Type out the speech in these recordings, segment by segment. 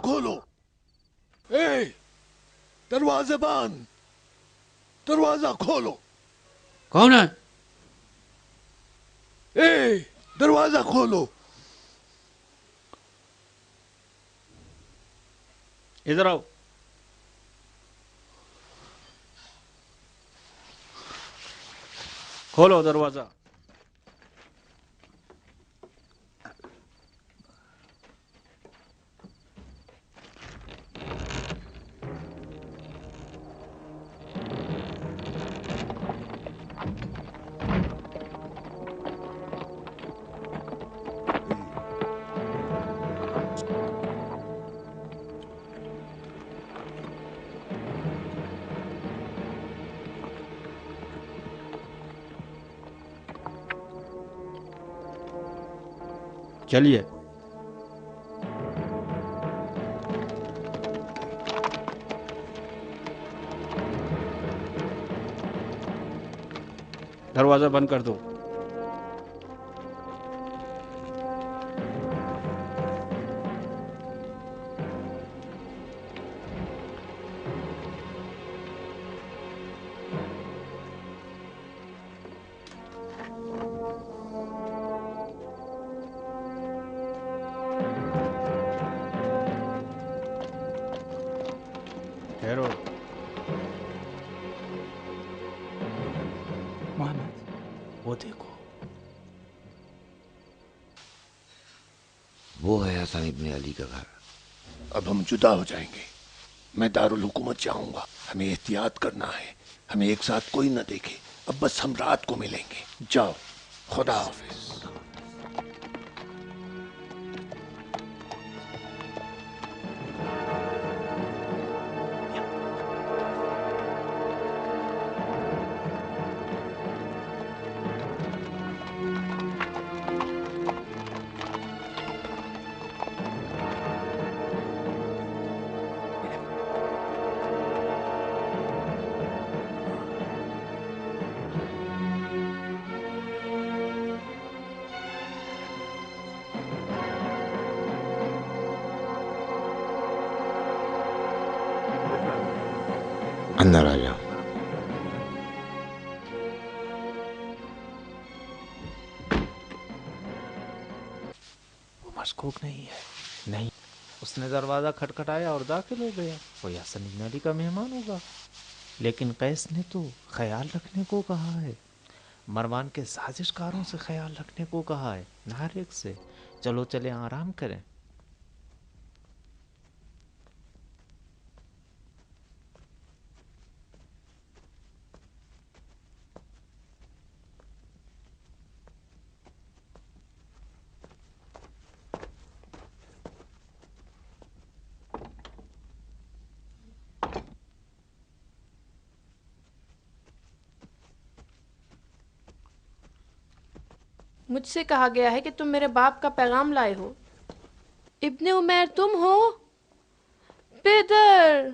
کھولو. اے دروازے بند, دروازہ کھولو. کون ہے؟ اے دروازہ کھولو. ادھر آؤ. کھولو دروازہ. چلیے. دروازہ بند کر دو. ٹھہرو. محمد وہ دیکھو. وہ ہے حسن ابن علی کا گھر. اب ہم جدا ہو جائیں گے. میں دارالحکومت جاؤں گا. ہمیں احتیاط کرنا ہے. ہمیں ایک ساتھ کوئی نہ دیکھے. اب بس ہم رات کو ملیں گے. جاؤ. خدا حافظ. اندر آ جاؤ. وہ مشکوک نہیں ہے. نہیں, اس نے دروازہ کھٹکھٹایا اور داخل ہو گیا. کوئی حسن ابن علی کا مہمان ہوگا. لیکن قیس نے تو خیال رکھنے کو کہا ہے. مروان کے سازش کاروں سے خیال رکھنے کو کہا ہے, نہ ہر ایک سے. چلو چلیں آرام کریں. مجھ سے کہا گیا ہے کہ تم میرے باپ کا پیغام لائے ہو. ابن عمیر تم ہو؟ پیدر.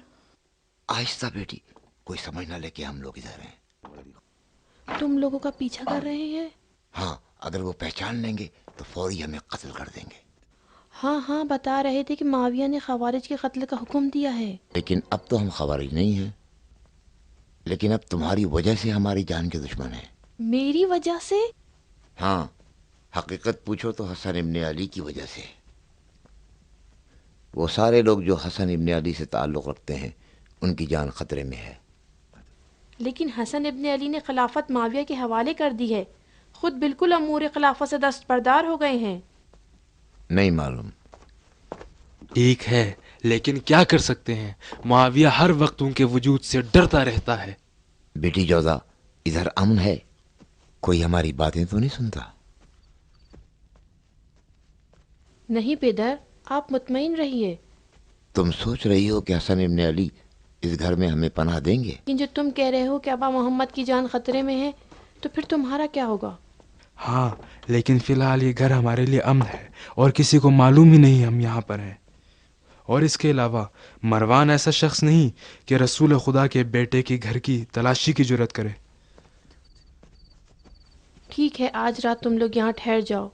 آہستہ بیٹی, کوئی سمجھ نہ لے کہ ہم لوگ ادھر ہیں. تم لوگوں کا پیچھا کر رہے ہیں؟ ہاں, اگر وہ پہچان لیں گے تو فوری ہمیں قتل کر دیں گے. ہاں ہاں, بتا رہے تھے کہ معاویہ نے خوارج کے قتل کا حکم دیا ہے. لیکن اب تو ہم خوارج نہیں ہیں. لیکن اب تمہاری وجہ سے ہماری جان کے دشمن ہیں. میری وجہ سے؟ ہاں, حقیقت پوچھو تو حسن ابن علی کی وجہ سے. وہ سارے لوگ جو حسن ابن علی سے تعلق رکھتے ہیں, ان کی جان خطرے میں ہے. لیکن حسن ابن علی نے خلافت معاویہ کے حوالے کر دی ہے. خود بالکل امور خلافت سے دستبردار ہو گئے ہیں. نہیں معلوم. ٹھیک ہے, لیکن کیا کر سکتے ہیں؟ معاویہ ہر وقت ان کے وجود سے ڈرتا رہتا ہے. بیٹی جوزا, ادھر امن ہے. کوئی ہماری باتیں تو نہیں سنتا؟ نہیں پیدر, آپ مطمئن رہیے. تم سوچ رہی ہو کہ حسن ابن علی اس گھر میں ہمیں پناہ دیں گے؟ لیکن جو تم کہہ رہے ہو کہ ابا محمد کی جان خطرے میں ہے, تو پھر تمہارا کیا ہوگا؟ ہاں, لیکن فی الحال یہ گھر ہمارے لیے امن ہے اور کسی کو معلوم ہی نہیں ہم یہاں پر ہیں. اور اس کے علاوہ مروان ایسا شخص نہیں کہ رسول خدا کے بیٹے کی گھر کی تلاشی کی جرت کرے. ٹھیک ہے, آج رات تم لوگ یہاں ٹھہر جاؤ.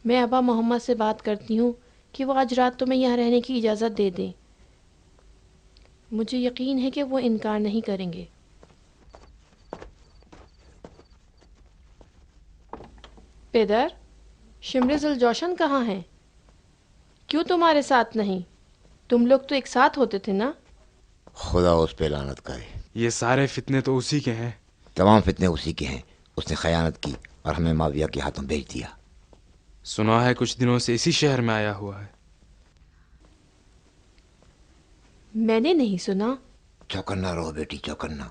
میں ابا محمد سے بات کرتی ہوں کہ وہ آج رات تمہیں یہاں رہنے کی اجازت دے دیں۔ مجھے یقین ہے کہ وہ انکار نہیں کریں گے۔ پدر، شمر ذوالجوشن کہاں ہیں؟ کیوں تمہارے ساتھ نہیں؟ تم لوگ تو ایک ساتھ ہوتے تھے نا؟ خدا اس پہ لعنت کرے، یہ سارے فتنے تو اسی کے ہیں۔ تمام فتنے اسی کے ہیں۔ اس نے خیانت کی اور ہمیں معاویہ کے ہاتھوں بیچ دیا۔ سنا ہے کچھ دنوں سے اسی شہر میں آیا ہوا ہے۔ میں نے نہیں سنا۔ چوکنا رہو بیٹی، چوکنا۔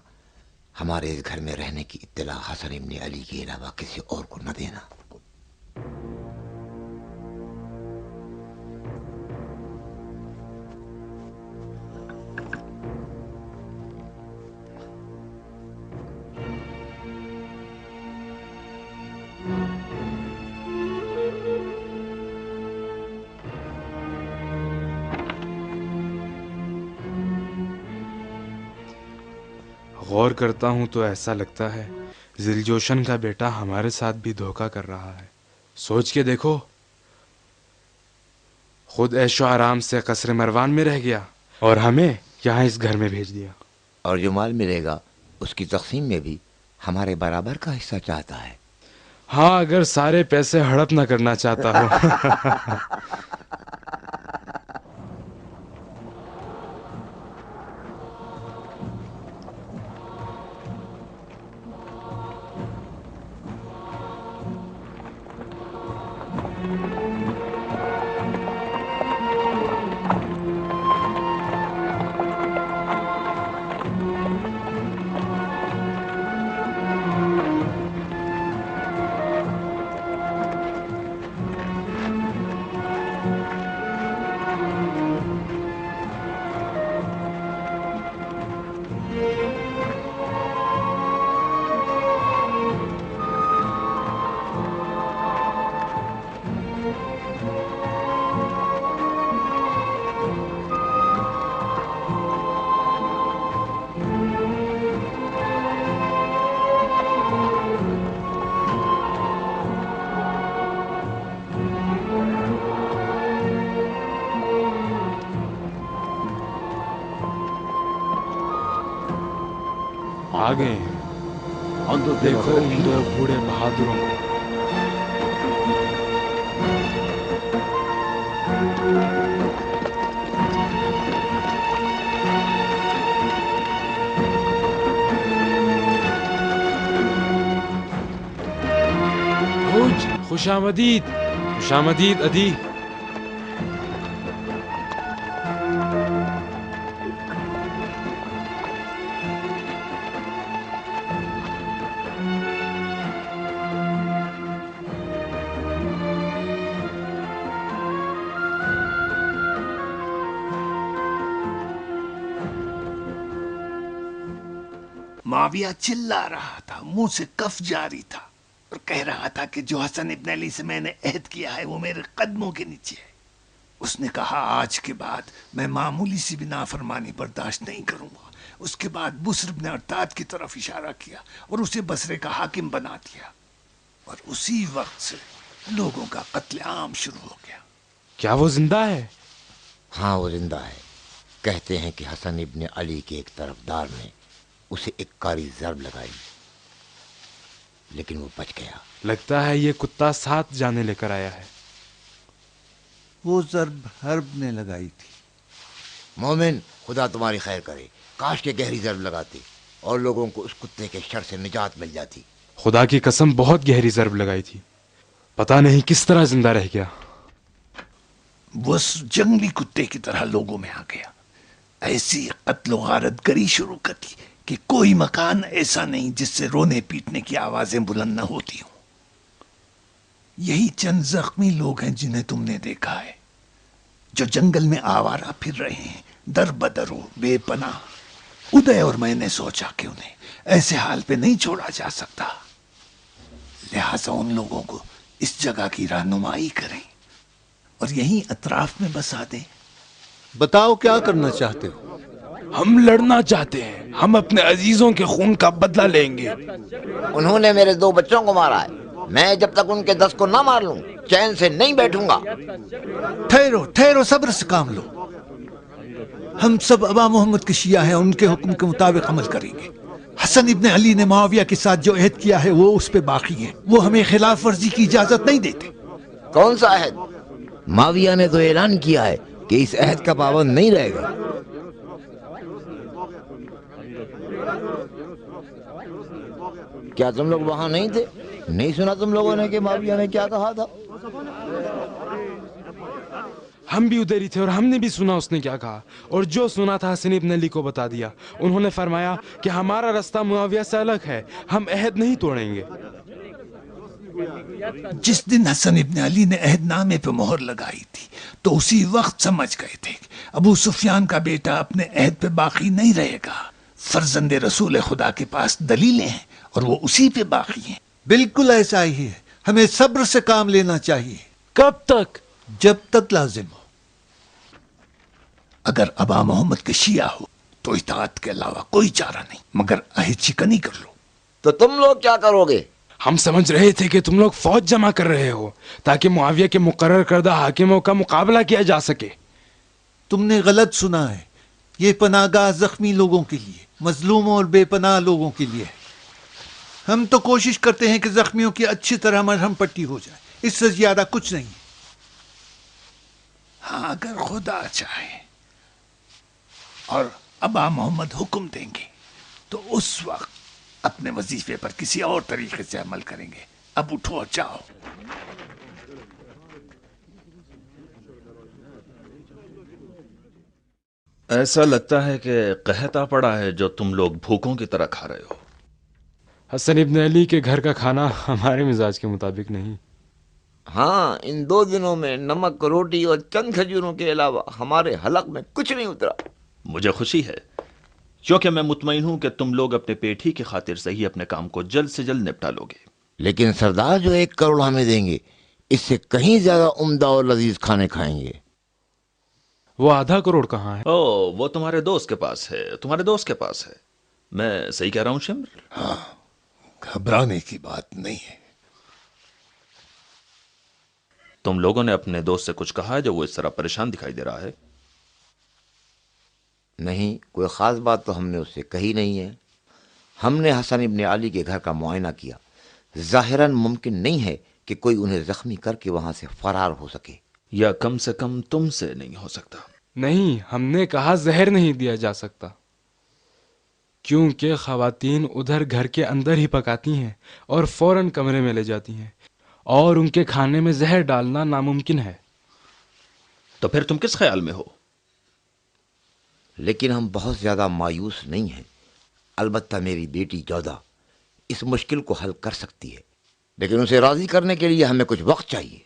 ہمارے اس گھر میں رہنے کی اطلاع حسن ابن علی کے علاوہ کسی اور کو نہ دینا۔ غور کرتا ہوں تو ایسا لگتا ہے ذوالجوشن کا بیٹا ہمارے ساتھ بھی دھوکہ کر رہا ہے۔ سوچ کے دیکھو، خود عیش و آرام سے قصر مروان میں رہ گیا اور ہمیں یہاں اس گھر میں بھیج دیا۔ اور جو مال ملے گا اس کی تقسیم میں بھی ہمارے برابر کا حصہ چاہتا ہے۔ ہاں، اگر سارے پیسے ہڑپ نہ کرنا چاہتا ہو۔ آ گئے ہیں، دیکھو ان دو بوڑھے بہادروں کو۔ خوش آمدید، خوش آمدید ادی۔ معاویہ چلا رہا تھا، منہ سے کف جاری تھا اور کہہ رہا تھا کہ جو حسن ابن علی سے میں نے عہد کیا ہے وہ میرے قدموں کے نیچے ہے۔ اس نے کہا آج کے بعد میں معمولی سی بھی نافرمانی برداشت نہیں کروں گا۔ اس کے بعد بسر بن ارتاد کی طرف اشارہ کیا اور اسے بصرے کا حاکم بنا دیا، اور اسی وقت سے لوگوں کا قتل عام شروع ہو گیا۔ کیا وہ زندہ ہے؟ ہاں وہ زندہ ہے۔ کہتے ہیں کہ حسن ابن علی کے ایک طرفدار نے اسے ایک کاری ضرب لگائی، لیکن وہ بچ گیا۔ لگتا ہے یہ کتا 7 جانے لے کر آیا ہے۔ وہ ضرب حرب نے لگائی تھی۔ مومن، خدا تمہاری خیر کرے، کاش کے گہری ضرب لگاتے اور لوگوں کو اس کتے کے شر سے نجات مل جاتی۔ خدا کی قسم بہت گہری ضرب لگائی تھی، پتہ نہیں کس طرح زندہ رہ گیا۔ وہ جنگلی کتے کی طرح لوگوں میں آ گیا، ایسی قتل و غارت گری شروع کر دی کہ کوئی مکان ایسا نہیں جس سے رونے پیٹنے کی آوازیں بلند نہ ہوتی ہوں۔ یہی چند زخمی لوگ ہیں جنہیں تم نے دیکھا ہے، جو جنگل میں آوارہ پھر رہے ہیں، در بدر و بے پناہ۔ ادے اور میں نے سوچا کہ انہیں ایسے حال پہ نہیں چھوڑا جا سکتا، لہٰذا ان لوگوں کو اس جگہ کی رہنمائی کریں اور یہیں اطراف میں بسا دیں۔ بتاؤ کیا کرنا چاہتے ہو؟ ہم لڑنا چاہتے ہیں، ہم اپنے عزیزوں کے خون کا بدلہ لیں گے۔ انہوں نے میرے 2 بچوں کو مارا ہے۔ میں جب تک ان کے دست کو نہ مار لوں چین سے نہیں بیٹھوں گا۔ ٹھہرو ٹھہرو، صبر سے کام لو۔ ہم سب ابا محمد کے شیعہ ہیں، ان کے حکم کے مطابق عمل کریں گے۔ حسن ابن علی نے معاویہ کے ساتھ جو عہد کیا ہے وہ اس پہ باقی ہے، وہ ہمیں خلاف ورزی کی اجازت نہیں دیتے۔ کون سا عہد؟ معاویہ نے تو اعلان کیا ہے کہ اس عہد کا پابند نہیں رہے گا۔ کیا تم لوگ وہاں نہیں تھے؟ نہیں سنا تم لوگوں نے کہ معاویہ نے کیا کہا تھا؟ ہم بھی ادھر ہی تھے اور ہم نے بھی سنا اس نے کیا کہا، اور جو سنا تھا حسن ابن علی کو بتا دیا۔ انہوں نے فرمایا کہ ہمارا رستہ معاویہ سے الگ ہے، ہم عہد نہیں توڑیں گے۔ جس دن حسن ابن علی نے عہد نامے پہ مہر لگائی تھی تو اسی وقت سمجھ گئے تھے کہ ابو سفیان کا بیٹا اپنے عہد پہ باقی نہیں رہے گا۔ فرزند رسول خدا کے پاس دلیلیں ہیں اور وہ اسی پہ باقی ہیں۔ بالکل ایسا ہی ہے، ہمیں صبر سے کام لینا چاہیے کب تک؟ جب تک لازم ہو۔ اگر ابا محمد کے شیعہ ہو تو اطاعت کے علاوہ کوئی چارہ نہیں، مگر عہد شکنی کر لو۔ تو تم لوگ کیا کرو گے؟ ہم سمجھ رہے تھے کہ تم لوگ فوج جمع کر رہے ہو تاکہ معاویہ کے مقرر کردہ حاکموں کا مقابلہ کیا جا سکے۔ تم نے غلط سنا ہے، یہ پناہ گاہ زخمی لوگوں کے لیے، مظلوموں اور بے پناہ لوگوں کے لیے ہے۔ ہم تو کوشش کرتے ہیں کہ زخمیوں کی اچھی طرح مرہم پٹی ہو جائے، اس سے زیادہ کچھ نہیں۔ ہاں اگر خدا چاہے اور ابا محمد حکم دیں گے تو اس وقت اپنے وظیفے پر کسی اور طریقے سے عمل کریں گے۔ اب اٹھو اور جاؤ۔ ایسا لگتا ہے کہ قحط آ پڑا ہے جو تم لوگ بھوکوں کی طرح کھا رہے ہو۔ حسن ابن علی کے گھر کا کھانا ہمارے مزاج کے مطابق نہیں۔ ہاں، ان 2 دنوں میں نمک روٹی اور چند کھجوروں کے علاوہ ہمارے حلق میں کچھ نہیں اترا۔ مجھے خوشی ہے کیونکہ میں مطمئن ہوں کہ تم لوگ اپنے پیٹ ہی کی خاطر سے ہی اپنے کام کو جلد سے جلد نپٹا لو گے۔ لیکن سردار جو 1 کروڑ ہمیں دیں گے اس سے کہیں زیادہ عمدہ اور لذیذ کھانے کھائیں گے۔ وہ آدھا کروڑ کہاں ہے؟ او، وہ تمہارے دوست کے پاس ہے، تمہارے دوست کے پاس ہے۔ میں صحیح کہہ رہا ہوں شمر؟ ہاں، گھبرانے کی بات نہیں ہے۔ تم لوگوں نے اپنے دوست سے کچھ کہا ہے جو وہ اس طرح پریشان دکھائی دے رہا ہے؟ نہیں، کوئی خاص بات تو ہم نے اس سے کہی نہیں ہے۔ ہم نے حسن ابن علی کے گھر کا معائنہ کیا، ظاہراً ممکن نہیں ہے کہ کوئی انہیں زخمی کر کے وہاں سے فرار ہو سکے۔ یا کم سے کم تم سے نہیں ہو سکتا۔ نہیں، ہم نے کہا زہر نہیں دیا جا سکتا، کیونکہ خواتین ادھر گھر کے اندر ہی پکاتی ہیں اور فوراً کمرے میں لے جاتی ہیں، اور ان کے کھانے میں زہر ڈالنا ناممکن ہے۔ تو پھر تم کس خیال میں ہو؟ لیکن ہم بہت زیادہ مایوس نہیں ہیں۔ البتہ میری بیٹی جودہ اس مشکل کو حل کر سکتی ہے، لیکن اسے راضی کرنے کے لیے ہمیں کچھ وقت چاہیے۔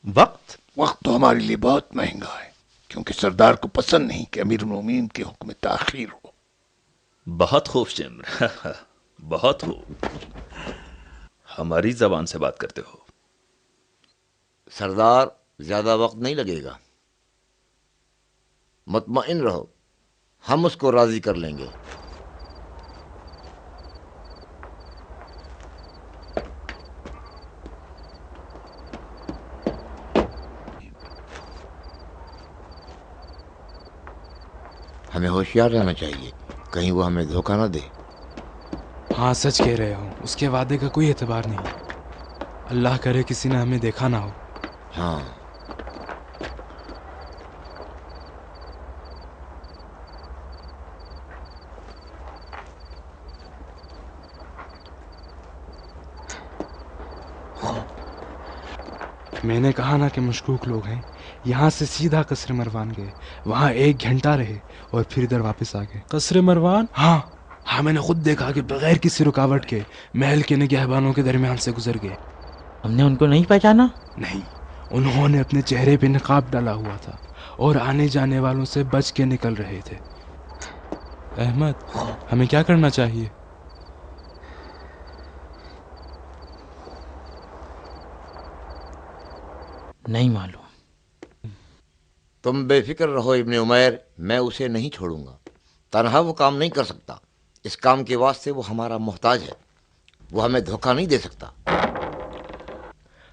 وقت؟ وقت تو ہمارے لیے بہت مہنگا ہے، کیونکہ سردار کو پسند نہیں کہ امیر المومنین کے حکم میں تاخیر ہو۔ بہت خوب شمر، بہت خوب، ہماری زبان سے بات کرتے ہو۔ سردار، زیادہ وقت نہیں لگے گا، مطمئن رہو، ہم اس کو راضی کر لیں گے۔ ہمیں ہوشیار رہنا چاہیے، کہیں وہ ہمیں دھوکہ نہ دے۔ ہاں، سچ کہہ رہے ہو، اس کے وعدے کا کوئی اعتبار نہیں۔ اللہ کرے کسی نے ہمیں دیکھا نہ ہو۔ ہاں، میں نے کہا نا کہ مشکوک لوگ ہیں۔ یہاں سے سیدھا قصر مروان گئے، وہاں 1 گھنٹہ رہے اور پھر ادھر واپس آ گئے۔ قصر مروان؟ ہاں، میں نے خود دیکھا کہ بغیر کسی رکاوٹ کے محل کے نگہبانوں کے درمیان سے گزر گئے۔ ہم نے ان کو نہیں پہچانا؟ نہیں، انہوں نے اپنے چہرے پہ نقاب ڈالا ہوا تھا اور آنے جانے والوں سے بچ کے نکل رہے تھے۔ احمد، ہمیں کیا کرنا چاہیے؟ نہیں معلوم۔ تم بے فکر رہو ابن عمیر، میں اسے نہیں چھوڑوں گا۔ تنہا وہ کام نہیں کر سکتا، اس کام کے واسطے وہ ہمارا محتاج ہے، وہ ہمیں دھوکہ نہیں دے سکتا۔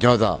14।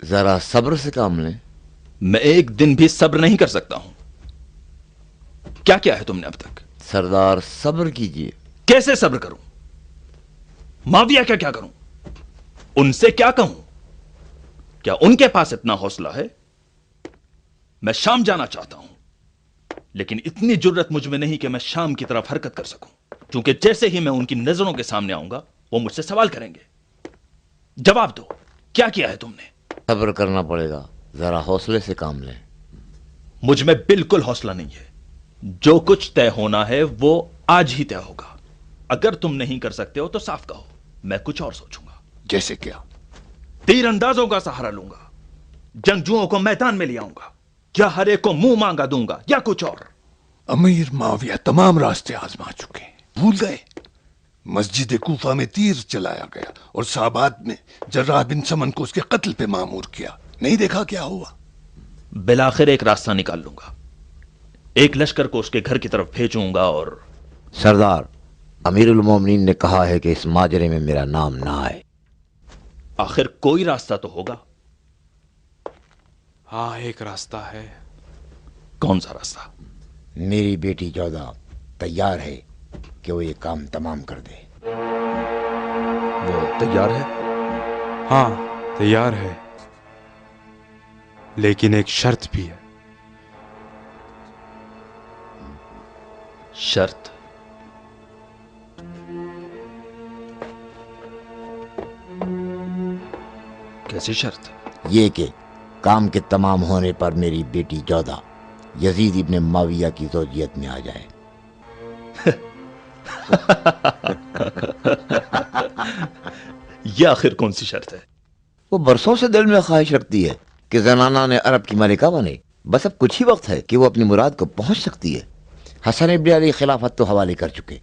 ذرا صبر سے کام لیں. میں ایک دن بھی صبر نہیں کر سکتا ہوں. کیا کیا ہے تم نے اب تک؟ سردار صبر کیجیے. کیسے صبر کروں؟ معاویہ کا کیا کروں؟ ان سے کیا کہوں؟ کیا ان کے پاس اتنا حوصلہ ہے؟ میں شام جانا چاہتا ہوں، لیکن اتنی جرت مجھ میں نہیں کہ میں شام کی طرف حرکت کر سکوں، کیونکہ جیسے ہی میں ان کی نظروں کے سامنے آؤں گا وہ مجھ سے سوال کریں گے. جواب دو، کیا کیا ہے تم نے؟ صبر کرنا پڑے گا، ذرا حوصلے سے کام لیں. مجھ میں بالکل حوصلہ نہیں ہے. جو کچھ طے ہونا ہے وہ آج ہی طے ہوگا. اگر تم نہیں کر سکتے ہو تو صاف کہو، میں کچھ اور سوچوں گا. جیسے کیا؟ تیر اندازوں کا سہارا لوں گا، جنگجوؤں کو میدان میں لے آؤں گا، یا ہر ایک کو منہ مانگا دوں گا، یا کچھ اور. امیر معاویہ تمام راستے آزما چکے ہیں، بھول گئے؟ مسجد کوفہ میں تیر چلایا گیا اور صحابات میں جراح بن سمن کو اس کے قتل پہ مامور کیا. نہیں دیکھا کیا ہوا؟ بالآخر ایک راستہ نکال لوں گا. ایک لشکر کو اس کے گھر کی طرف بھیجوں گا اور سردار، امیر المومنین نے کہا ہے کہ اس ماجرے میں میرا نام نہ آئے. آخر کوئی راستہ تو ہوگا. ہاں ایک راستہ ہے. کون سا راستہ؟ میری بیٹی جودہ تیار ہے کہ وہ یہ کام تمام کر دے. وہ تیار ہے؟ ہاں تیار ہے، لیکن ایک شرط بھی ہے. شرط؟ کیسی شرط؟ یہ کہ کام کے تمام ہونے پر میری بیٹی جودہ یزید ابن معاویہ کی زوجیت میں آ جائے. یہ آخر کون سی شرط ہے؟ وہ برسوں سے دل میں خواہش رکھتی ہے کہ زنانہ نے عرب کی ملکہ بنے. بس اب کچھ ہی وقت ہے کہ وہ اپنی مراد کو پہنچ سکتی ہے. حسن ابن علی خلافت تو حوالے کر چکے،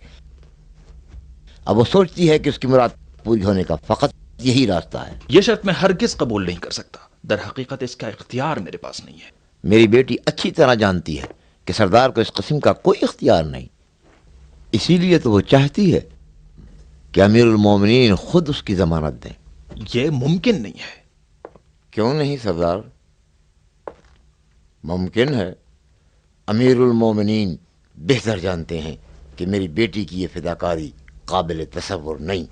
اب وہ سوچتی ہے کہ اس کی مراد پوری ہونے کا فقط یہی راستہ ہے. یہ شرط میں ہرگز قبول نہیں کر سکتا. در حقیقت اس کا اختیار میرے پاس نہیں ہے. میری بیٹی اچھی طرح جانتی ہے کہ سردار کو اس قسم کا کوئی اختیار نہیں. اسی لیے تو وہ چاہتی ہے کہ امیر المومنین خود اس کی ضمانت دیں. یہ ممکن نہیں ہے. کیوں نہیں سردار؟ ممکن ہے. امیر المومنین بہتر جانتے ہیں کہ میری بیٹی کی یہ فداکاری قابل تصور نہیں.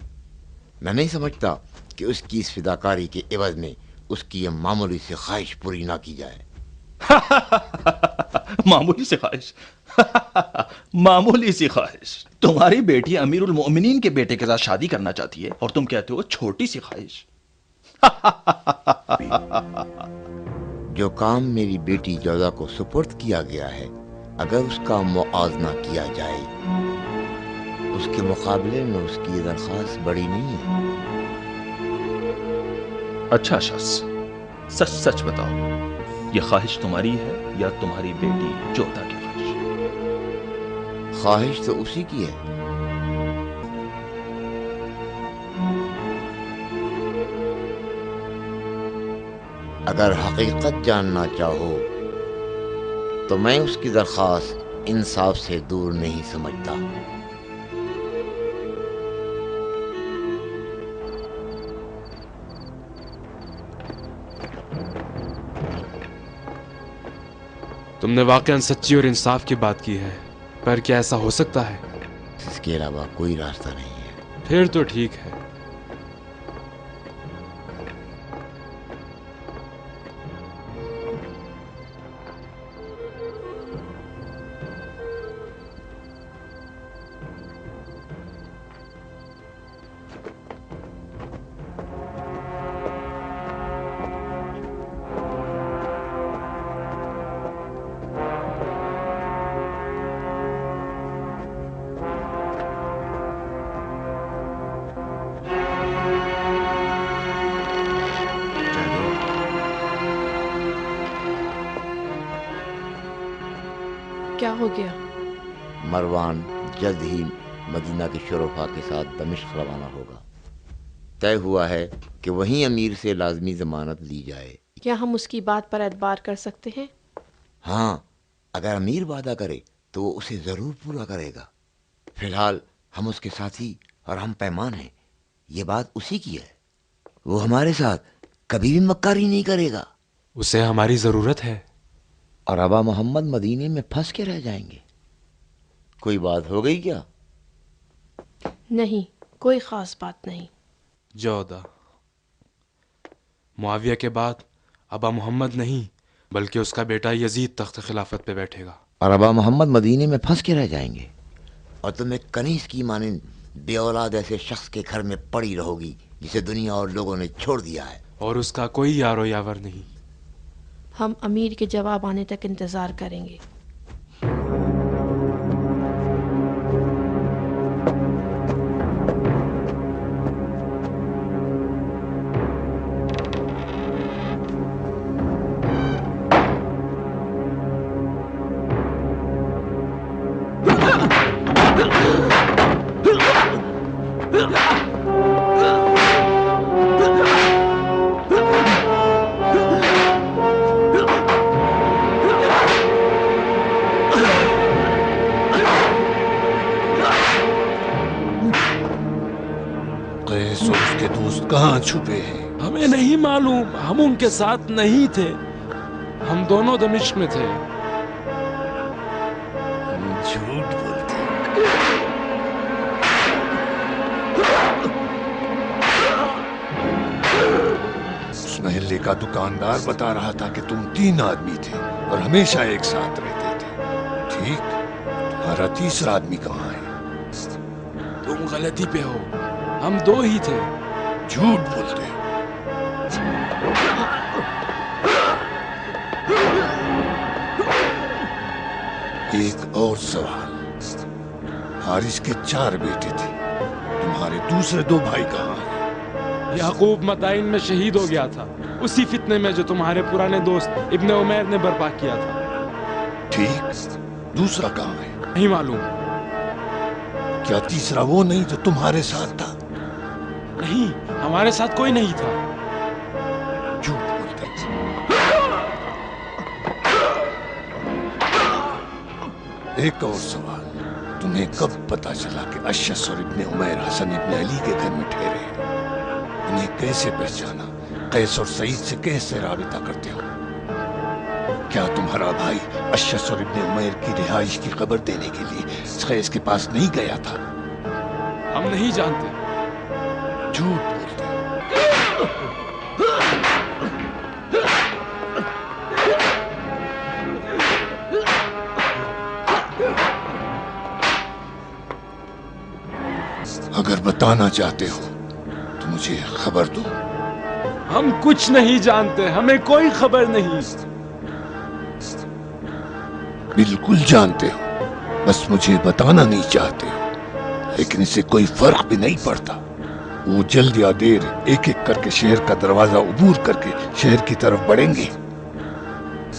میں نہیں سمجھتا کہ اس کی اس فداکاری کے عوض میں اس کی یہ معمولی سی خواہش پوری نہ کی جائے. معمولی سی خواہش؟ معمولی سی خواہش؟ تمہاری بیٹی امیر المؤمنین کے بیٹے کے ساتھ شادی کرنا چاہتی ہے اور تم کہتے ہو چھوٹی سی خواہش. جو کام میری بیٹی جودہ کو سپرد کیا گیا ہے، اگر اس کا موازنہ کیا جائے، اس کے مقابلے میں اس کی درخواست بڑی نہیں ہے. اچھا شخص، سچ سچ بتاؤ، یہ خواہش تمہاری ہے یا تمہاری بیٹی جودہ کی خواہش؟ خواہش تو اسی کی ہے. اگر حقیقت جاننا چاہو تو میں اس کی درخواست انصاف سے دور نہیں سمجھتا. تم نے واقعاً سچی اور انصاف کی بات کی ہے، پر کیا ایسا ہو سکتا ہے؟ اس کے علاوہ کوئی راستہ نہیں ہے. پھر تو ٹھیک ہے. کیا ہو گیا؟ مروان جلد ہی مدینہ کے شرفا کے ساتھ دمشق روانہ ہوگا. طے ہوا ہے کہ وہیں امیر سے لازمی ضمانت لی جائے. کیا ہم اس کی بات پر اعتبار کر سکتے ہیں؟ ہاں، اگر امیر وعدہ کرے تو وہ اسے ضرور پورا کرے گا. فی الحال ہم اس کے ساتھی اور ہم پیمان ہیں. یہ بات اسی کی ہے. وہ ہمارے ساتھ کبھی بھی مکاری نہیں کرے گا. اسے ہماری ضرورت ہے. اور ابا محمد مدینے میں پھنس کے رہ جائیں گے. کوئی بات ہو گئی کیا؟ نہیں، کوئی خاص بات نہیں. جودہ، معاویہ کے بعد ابا محمد نہیں بلکہ اس کا بیٹا یزید تخت خلافت پہ بیٹھے گا. اور ابا محمد مدینے میں پھنس کے رہ جائیں گے اور تم ایک کنیز کی مانند بے اولاد ایسے شخص کے گھر میں پڑی رہو گی جسے دنیا اور لوگوں نے چھوڑ دیا ہے. اور اس کا کوئی یار و یاور نہیں. ہم امیر کے جواب آنے تک انتظار کریں گے. قیس اور اس کے دوست کہاں چھپے ہیں؟ ہمیں نہیں معلوم، ہم ان کے ساتھ نہیں تھے. ہم دونوں دمشق میں تھے. جھوٹ بولتے. اس محلے کا دکاندار بتا رہا تھا کہ تم 3 آدمی تھے اور ہمیشہ ایک ساتھ رہتے تھے. ٹھیک، تمہارا تیسرا آدمی کہاں ہے؟ تم غلطی پہ ہو، ہم 2 ہی تھے. جھوٹ بولتے. ایک اور سوال، حارث کے 4 بیٹے تھے، تمہارے دوسرے 2 بھائی کہاں ہیں؟ یعقوب مدائن میں شہید ہو گیا تھا، اسی فتنے میں جو تمہارے پرانے دوست ابن عمیر نے برپا کیا تھا. ٹھیک، دوسرا کہاں ہے؟ نہیں معلوم. کیا تیسرا وہ نہیں جو تمہارے ساتھ تھا؟ نہیں، ہمارے ساتھ کوئی نہیں تھا. جھوٹ بولتے. ایک اور سوال، تمہیں کب پتا چلا کہ اشعث اور ابن عمیر حسن ابن علی کے گھر میں ٹھہرے ہیں؟ انہیں کیسے پہچانا؟ قیس اور سعید سے کیسے رابطہ کرتے ہو؟ کیا تمہارا بھائی اشعث اور ابن عمیر کی رہائش کی خبر دینے کے لیے قیس کے پاس نہیں گیا تھا؟ ہم نہیں جانتے. جھوٹ بولتے. اگر بتانا چاہتے ہو تو مجھے خبر دو. ہم کچھ نہیں جانتے، ہمیں کوئی خبر نہیں. بالکل جانتے ہو، بس مجھے بتانا نہیں چاہتے ہو. لیکن اس سے کوئی فرق بھی نہیں پڑتا. وہ جلد یا دیر ایک ایک کر کے شہر کا دروازہ عبور کر کے شہر کی طرف بڑھیں گے.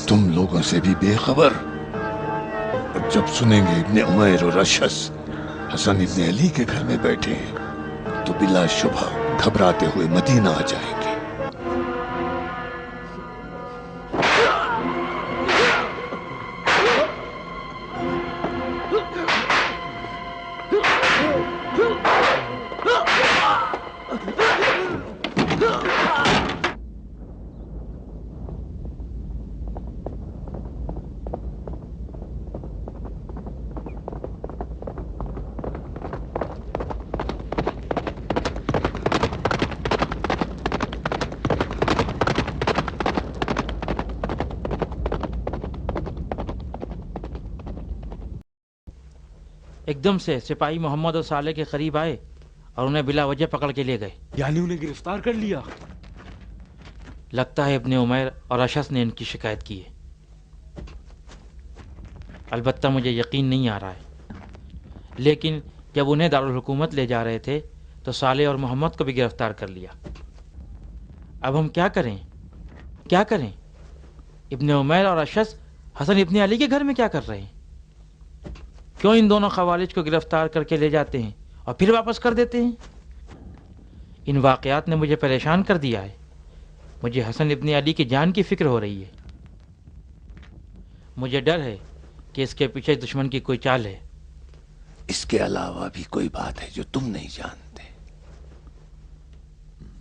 تم لوگوں سے بھی بے خبر. اور جب سنیں گے ابن عمیر اور اشعث حسن ابن علی کے گھر میں بیٹھے ہیں تو بلا شبہ گھبراتے ہوئے مدینہ آ جائیں گے. ایک دم سے سپاہی محمد اور صالح کے قریب آئے اور انہیں بلا وجہ پکڑ کے لے گئے. یعنی انہیں گرفتار کر لیا؟ لگتا ہے ابن عمیر اور اشعث نے ان کی شکایت کی ہے. البتہ مجھے یقین نہیں آ رہا ہے. لیکن جب انہیں دارالحکومت لے جا رہے تھے تو صالح اور محمد کو بھی گرفتار کر لیا. اب ہم کیا کریں؟ کیا کریں؟ ابن عمیر اور اشعث حسن ابن علی کے گھر میں کیا کر رہے ہیں؟ کیوں ان دونوں خوالج کو گرفتار کر کے لے جاتے ہیں اور پھر واپس کر دیتے ہیں؟ ان واقعات نے مجھے پریشان کر دیا ہے. مجھے حسن ابن علی کی جان کی فکر ہو رہی ہے. مجھے ڈر ہے کہ اس کے پیچھے دشمن کی کوئی چال ہے. اس کے علاوہ بھی کوئی بات ہے جو تم نہیں جانتے.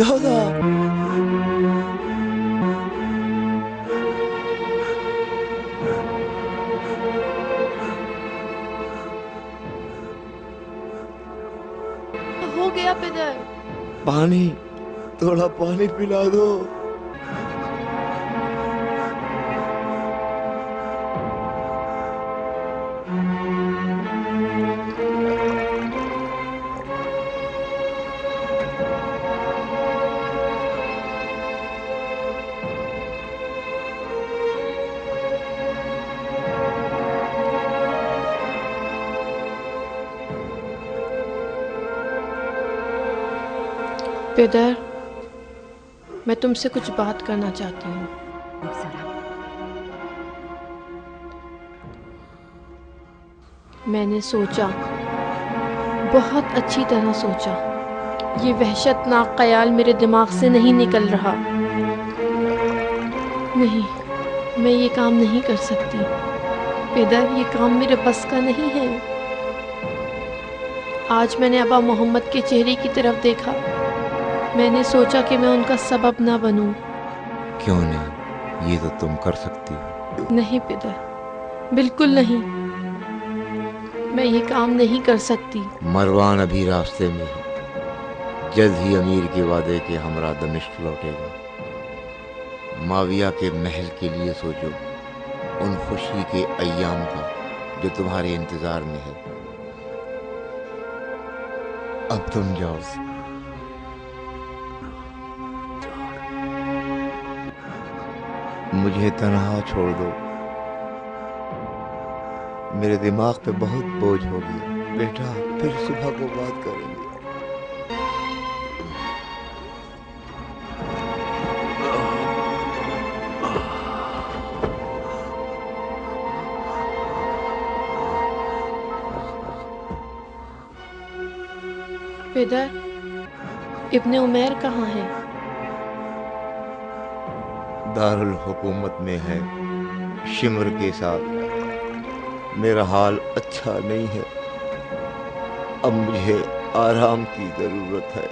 جودا ہو گیا پدر؟ پانی، تھوڑا پانی پلا دو. پدر، میں تم سے کچھ بات کرنا چاہتی ہوں. میں نے سوچا، بہت اچھی طرح سوچا. یہ وحشتناک خیال میرے دماغ سے نہیں نکل رہا. نہیں، میں یہ کام نہیں کر سکتی. پدر، یہ کام میرے بس کا نہیں ہے. آج میں نے ابا محمد کے چہرے کی طرف دیکھا. میں نے سوچا کہ میں ان کا سبب نہ بنوں. کیوں نہیں؟ یہ تو تم کر سکتی ہو. نہیں پدر، بالکل نہیں. میں یہ کام نہیں کر سکتی. مروان ابھی راستے میں ہے. جلد ہی امیر کے وعدے کے ہمراہ دمشق لوٹے گا. معاویہ کے محل کے لیے سوچو، ان خوشی کے ایام کا جو تمہارے انتظار میں ہے. اب تم جاؤ. مجھے تنہا چھوڑ دو. میرے دماغ پہ بہت بوجھ ہو گیا. بیٹا، پھر صبح کو بات کریں گے. پدر، ابن عمیر کہاں ہے؟ دارالحکومت میں ہے، شمر کے ساتھ. میرا حال اچھا نہیں ہے. اب مجھے آرام کی ضرورت ہے.